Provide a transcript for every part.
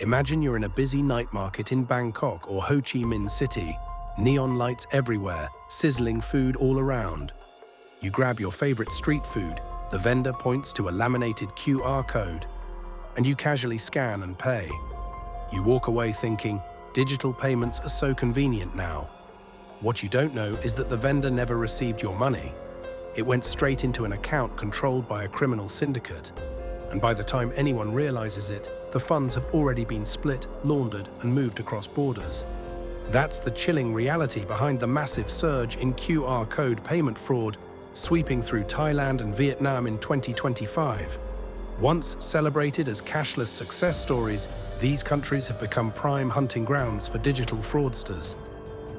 Imagine you're in a busy night market in Bangkok or Ho Chi Minh City. Neon lights everywhere, sizzling food all around. You grab your favorite street food, the vendor points to a laminated QR code, and you casually scan and pay. You walk away thinking, digital payments are so convenient now. What you don't know is that the vendor never received your money. It went straight into an account controlled by a criminal syndicate. And by the time anyone realizes it, the funds have already been split, laundered, and moved across borders. That's the chilling reality behind the massive surge in QR code payment fraud sweeping through Thailand and Vietnam in 2025. Once celebrated as cashless success stories, these countries have become prime hunting grounds for digital fraudsters.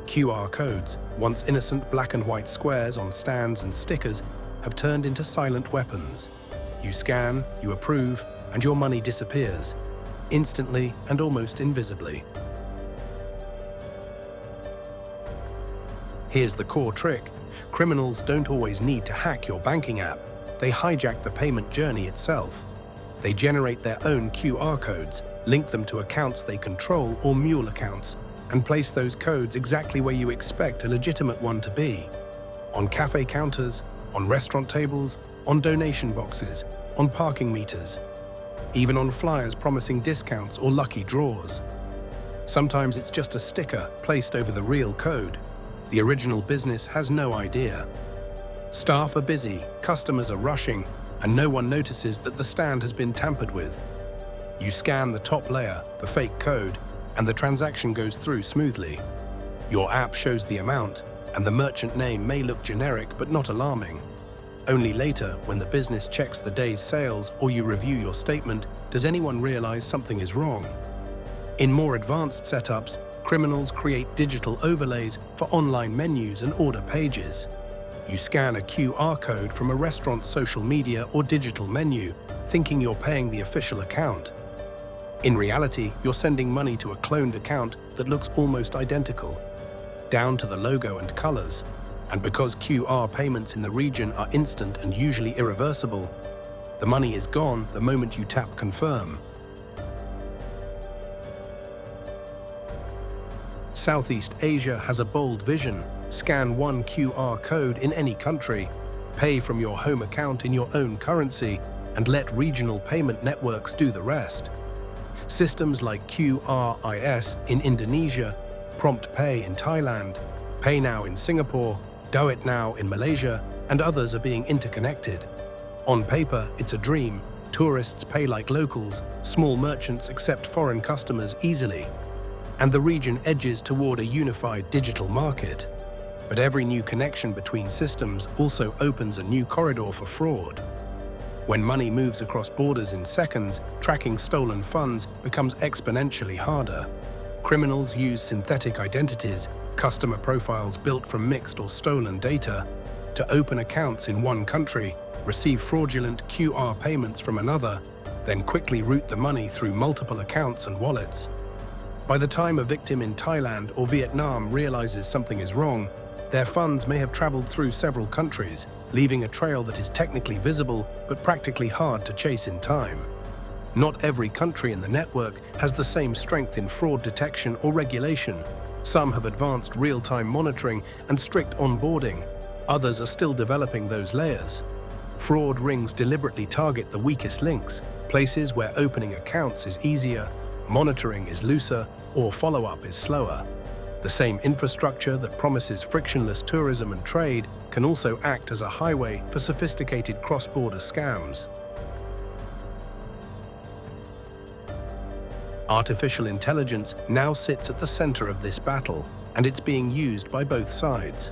QR codes, once innocent black and white squares on stands and stickers, have turned into silent weapons. You scan, you approve, and your money disappears, instantly and almost invisibly. Here's the core trick. Criminals don't always need to hack your banking app. They hijack the payment journey itself. They generate their own QR codes, link them to accounts they control or mule accounts, and place those codes exactly where you expect a legitimate one to be. On cafe counters, on restaurant tables, on donation boxes, on parking meters, even on flyers promising discounts or lucky draws. Sometimes it's just a sticker placed over the real code. The original business has no idea. Staff are busy, customers are rushing, and no one notices that the stand has been tampered with. You scan the top layer, the fake code, and the transaction goes through smoothly. Your app shows the amount, and the merchant name may look generic but not alarming. Only later, when the business checks the day's sales or you review your statement, does anyone realize something is wrong. In more advanced setups, criminals create digital overlays for online menus and order pages. You scan a QR code from a restaurant's social media or digital menu, thinking you're paying the official account. In reality, you're sending money to a cloned account that looks almost identical, down to the logo and colors. And because QR payments in the region are instant and usually irreversible, the money is gone the moment you tap confirm. Southeast Asia has a bold vision. Scan one QR code in any country, pay from your home account in your own currency, and let regional payment networks do the rest. Systems like QRIS in Indonesia, Prompt Pay in Thailand, Pay Now in Singapore, Do It Now in Malaysia, and others are being interconnected. On paper, it's a dream. Tourists pay like locals, small merchants accept foreign customers easily, and the region edges toward a unified digital market. But every new connection between systems also opens a new corridor for fraud. When money moves across borders in seconds, tracking stolen funds becomes exponentially harder. Criminals use synthetic identities, customer profiles built from mixed or stolen data, to open accounts in one country, receive fraudulent QR payments from another, then quickly route the money through multiple accounts and wallets. By the time a victim in Thailand or Vietnam realizes something is wrong, their funds may have traveled through several countries, leaving a trail that is technically visible but practically hard to chase in time. Not every country in the network has the same strength in fraud detection or regulation. Some have advanced real-time monitoring and strict onboarding. Others are still developing those layers. Fraud rings deliberately target the weakest links, places where opening accounts is easier, monitoring is looser, or follow-up is slower. The same infrastructure that promises frictionless tourism and trade can also act as a highway for sophisticated cross-border scams. Artificial intelligence now sits at the center of this battle, and it's being used by both sides.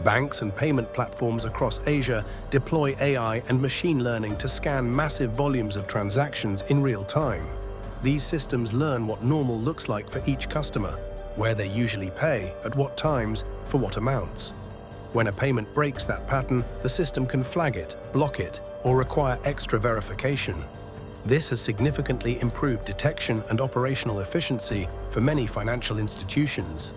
Banks and payment platforms across Asia deploy AI and machine learning to scan massive volumes of transactions in real time. These systems learn what normal looks like for each customer, where they usually pay, at what times, for what amounts. When a payment breaks that pattern, the system can flag it, block it, or require extra verification. This has significantly improved detection and operational efficiency for many financial institutions.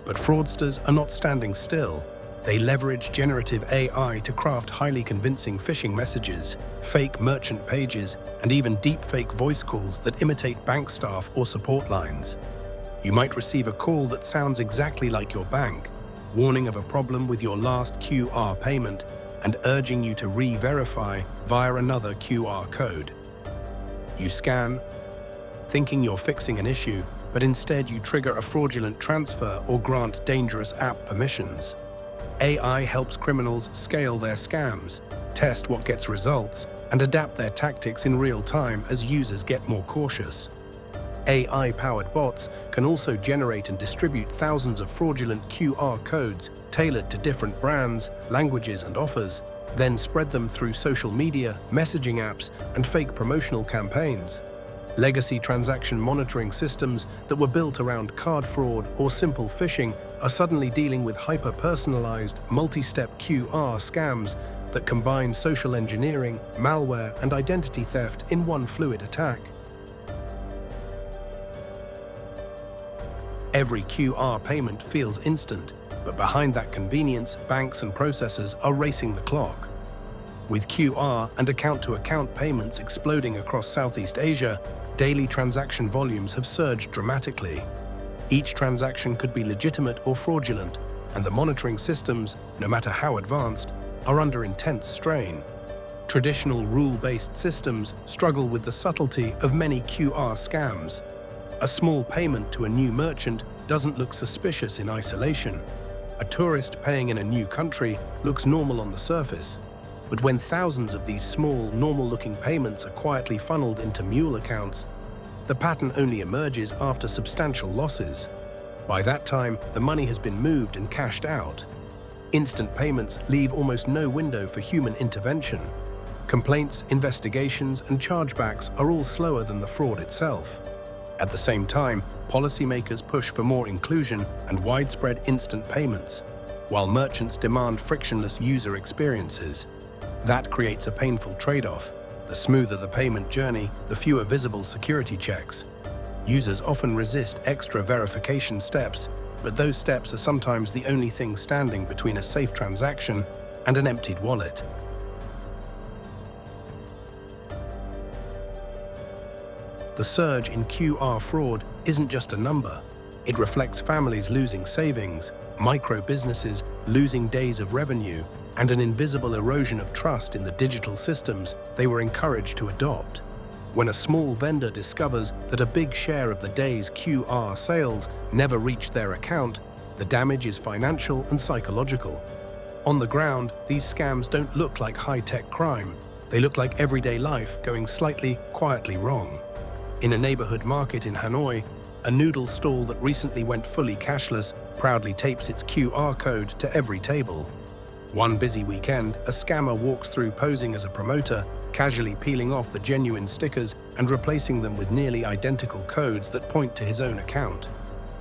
But fraudsters are not standing still. They leverage generative AI to craft highly convincing phishing messages, fake merchant pages, and even deepfake voice calls that imitate bank staff or support lines. You might receive a call that sounds exactly like your bank, warning of a problem with your last QR payment and urging you to re-verify via another QR code. You scan, thinking you're fixing an issue, but instead you trigger a fraudulent transfer or grant dangerous app permissions. AI helps criminals scale their scams, test what gets results, and adapt their tactics in real time as users get more cautious. AI-powered bots can also generate and distribute thousands of fraudulent QR codes tailored to different brands, languages, and offers, then spread them through social media, messaging apps, and fake promotional campaigns. Legacy transaction monitoring systems that were built around card fraud or simple phishing are suddenly dealing with hyper-personalized, multi-step QR scams that combine social engineering, malware, and identity theft in one fluid attack. Every QR payment feels instant, but behind that convenience, banks and processors are racing the clock. With QR and account-to-account payments exploding across Southeast Asia, daily transaction volumes have surged dramatically. Each transaction could be legitimate or fraudulent, and the monitoring systems, no matter how advanced, are under intense strain. Traditional rule-based systems struggle with the subtlety of many QR scams. A small payment to a new merchant doesn't look suspicious in isolation. A tourist paying in a new country looks normal on the surface. But when thousands of these small, normal-looking payments are quietly funneled into mule accounts, the pattern only emerges after substantial losses. By that time, the money has been moved and cashed out. Instant payments leave almost no window for human intervention. Complaints, investigations, and chargebacks are all slower than the fraud itself. At the same time, policymakers push for more inclusion and widespread instant payments, while merchants demand frictionless user experiences. That creates a painful trade-off. The smoother the payment journey, the fewer visible security checks. Users often resist extra verification steps, but those steps are sometimes the only thing standing between a safe transaction and an emptied wallet. The surge in QR fraud isn't just a number. It reflects families losing savings, micro-businesses losing days of revenue, and an invisible erosion of trust in the digital systems they were encouraged to adopt. When a small vendor discovers that a big share of the day's QR sales never reach their account, the damage is financial and psychological. On the ground, these scams don't look like high-tech crime. They look like everyday life going slightly, quietly wrong. In a neighborhood market in Hanoi, a noodle stall that recently went fully cashless proudly tapes its QR code to every table. One busy weekend, a scammer walks through posing as a promoter, casually peeling off the genuine stickers and replacing them with nearly identical codes that point to his own account.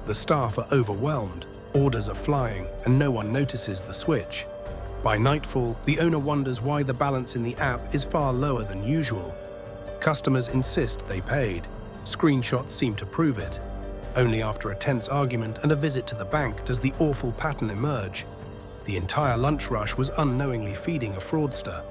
The staff are overwhelmed, orders are flying, and no one notices the switch. By nightfall, the owner wonders why the balance in the app is far lower than usual. Customers insist they paid. Screenshots seem to prove it. Only after a tense argument and a visit to the bank does the awful pattern emerge. The entire lunch rush was unknowingly feeding a fraudster.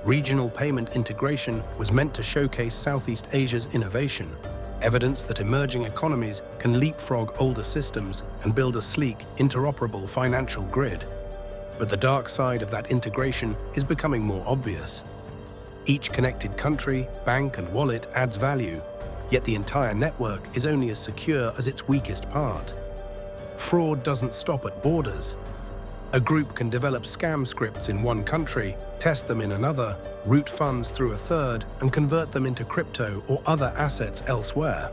Regional payment integration was meant to showcase Southeast Asia's innovation, evidence that emerging economies can leapfrog older systems and build a sleek, interoperable financial grid. But the dark side of that integration is becoming more obvious. Each connected country, bank, and wallet adds value, yet the entire network is only as secure as its weakest part. Fraud doesn't stop at borders. A group can develop scam scripts in one country, test them in another, route funds through a third, and convert them into crypto or other assets elsewhere.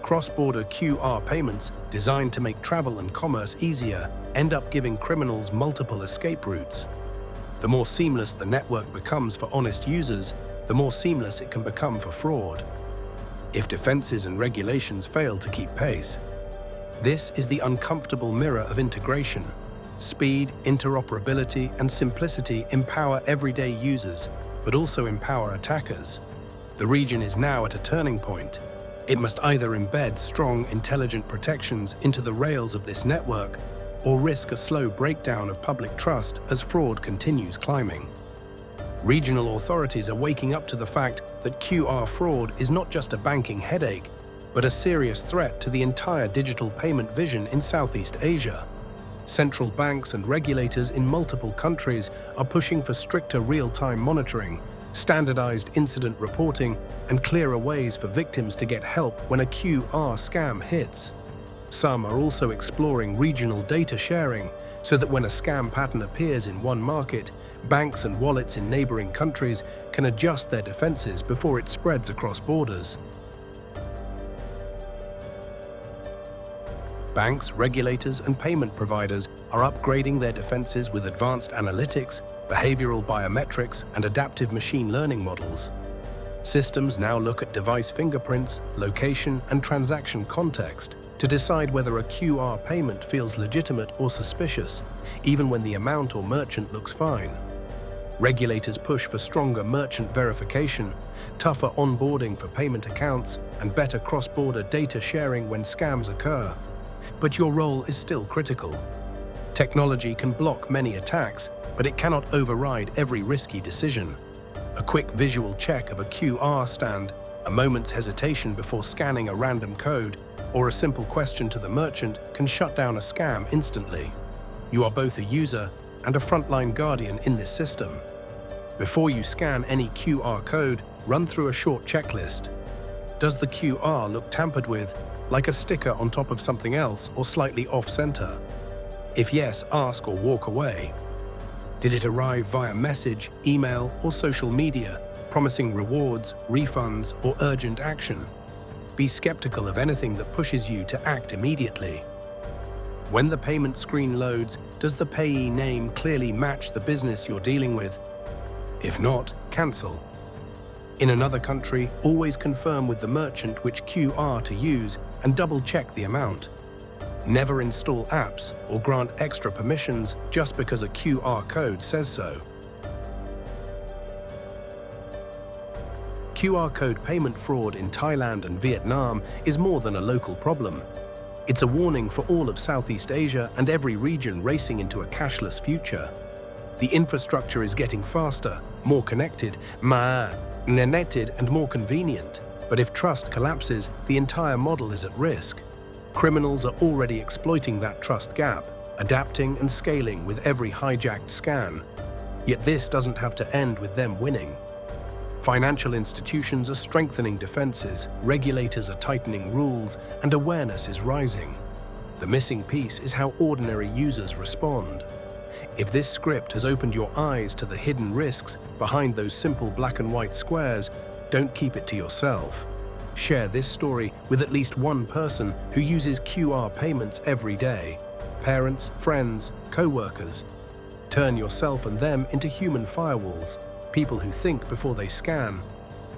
Cross-border QR payments, designed to make travel and commerce easier, end up giving criminals multiple escape routes. The more seamless the network becomes for honest users, the more seamless it can become for fraud. If defenses and regulations fail to keep pace. This is the uncomfortable mirror of integration. Speed, interoperability, and simplicity empower everyday users, but also empower attackers. The region is now at a turning point. It must either embed strong, intelligent protections into the rails of this network or risk a slow breakdown of public trust as fraud continues climbing. Regional authorities are waking up to the fact that QR fraud is not just a banking headache, but a serious threat to the entire digital payment vision in Southeast Asia. Central banks and regulators in multiple countries are pushing for stricter real-time monitoring, standardized incident reporting, and clearer ways for victims to get help when a QR scam hits. Some are also exploring regional data sharing so that when a scam pattern appears in one market, banks and wallets in neighboring countries can adjust their defenses before it spreads across borders. Banks, regulators, and payment providers are upgrading their defenses with advanced analytics, behavioral biometrics, and adaptive machine learning models. Systems now look at device fingerprints, location, and transaction context to decide whether a QR payment feels legitimate or suspicious, even when the amount or merchant looks fine. Regulators push for stronger merchant verification, tougher onboarding for payment accounts, and better cross-border data sharing when scams occur. But your role is still critical. Technology can block many attacks, but it cannot override every risky decision. A quick visual check of a QR stand, a moment's hesitation before scanning a random code, or a simple question to the merchant can shut down a scam instantly. You are both a user and a frontline guardian in this system. Before you scan any QR code, run through a short checklist. Does the QR look tampered with, like a sticker on top of something else or slightly off-center? If yes, ask or walk away. Did it arrive via message, email, or social media, promising rewards, refunds, or urgent action? Be skeptical of anything that pushes you to act immediately. When the payment screen loads, does the payee name clearly match the business you're dealing with? If not, cancel. In another country, always confirm with the merchant which QR to use and double-check the amount. Never install apps or grant extra permissions just because a QR code says so. QR code payment fraud in Thailand and Vietnam is more than a local problem. It's a warning for all of Southeast Asia and every region racing into a cashless future. The infrastructure is getting faster, more connected, netted, and more convenient. But if trust collapses, the entire model is at risk. Criminals are already exploiting that trust gap, adapting and scaling with every hijacked scan. Yet this doesn't have to end with them winning. Financial institutions are strengthening defenses, regulators are tightening rules, and awareness is rising. The missing piece is how ordinary users respond. If this script has opened your eyes to the hidden risks behind those simple black and white squares, don't keep it to yourself. Share this story with at least one person who uses QR payments every day. Parents, friends, co-workers. Turn yourself and them into human firewalls, people who think before they scan.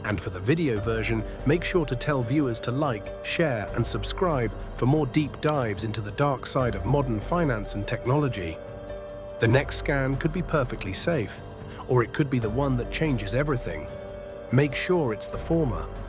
And for the video version, make sure to tell viewers to like, share, and subscribe for more deep dives into the dark side of modern finance and technology. The next scan could be perfectly safe, or it could be the one that changes everything. Make sure it's the former.